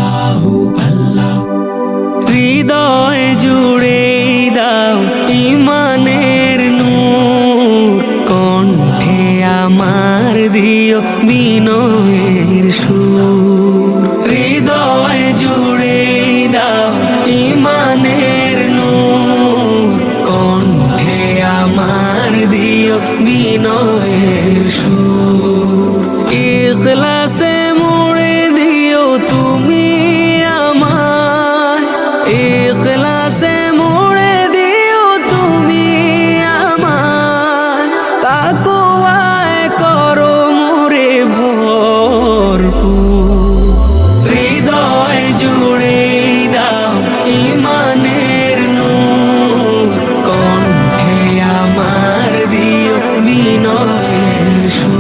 আল্লাহু আল্লাহ। হৃদয় জুড়ে দাও ইমানের নূর, কণ্ঠে আমার দিও বিনয়ের সুর। হৃদয় জুড়ে দাও ইমানের নূর, কণ্ঠে আমার দিও বিনয়ের সুর। ইখলাসে মোড়ে দিও তুমি আমায়, ইখলাসে মোড়ে দিও তুমি আমায়। তাকওয়ায় করো মোরে ভরপুর। হৃদয় জুড়ে দাও ইমানের নূর, কণ্ঠে আমার দিও বিনয়ের সুর।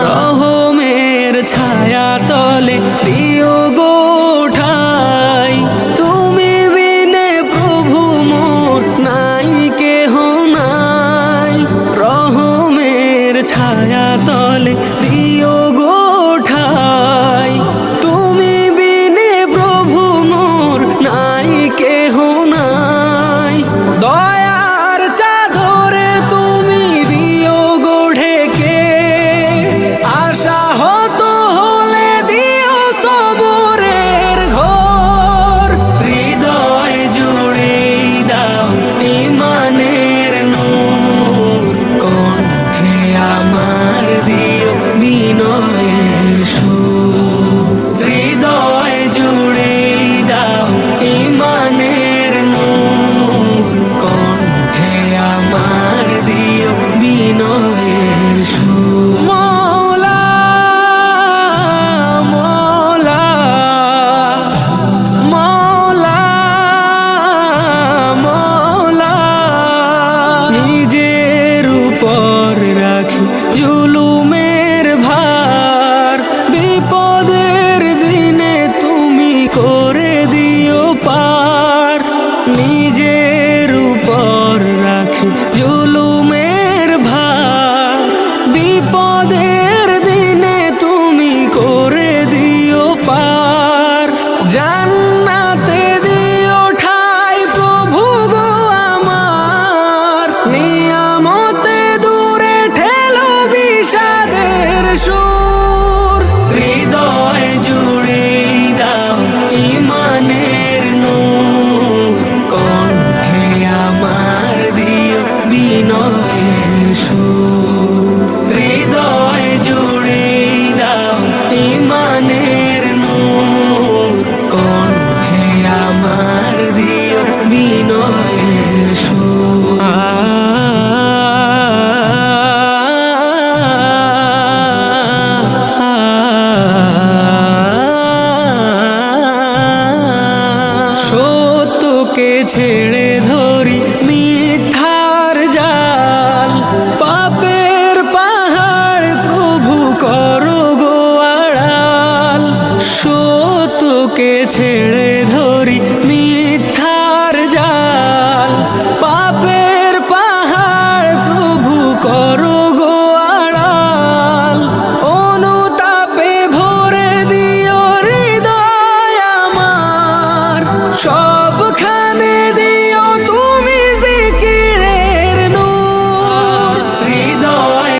রহমের ছায়া তলে দিও গো ঠাই, তুমি বিনে প্রভু মোর নাই কেহ নাই। রহমের ছায়া তলে দিও গো ঠাই, তুমি বিনে প্রভু মোর নাই কেহ নাই। দয়ার চাদরে তুমি দিও গো ঢেকে, আশা হতো হলে দিও সবরের ঘর। হৃদয় জুড়ে দাও ইমানের নূর, কণ্ঠে আমার দিও বিনয়ের সুর। হৃদয় জুড়ে দাও ইমানের নূর, কণ্ঠে আমার দিও বিনয়ের সুর। মওলা মওলা মওলা মওলা, নিজের উপর রাখি জুলুমের ভার, বিপদের দিনে তুমি করে দিও পার। নিজের উপর রাখি জুলুমের ভার, বিপদের দিনে তুমি করে দিও পার। জান্নাতে দিও ঠাই প্রভু গো আমার, নিয়ামতে দূরে ঠেলো বিষাদের সুর। হৃদয় জুড়ে দাও ইমানের নূর, কণ্ঠে আমার দিও বিনয়ের সুর। হৃদয় জুড়ে দাও ইমানের নূর, কণ্ঠে আমার দিও বিনয়ের সুর। সত্যকে ছেড়ে ধরে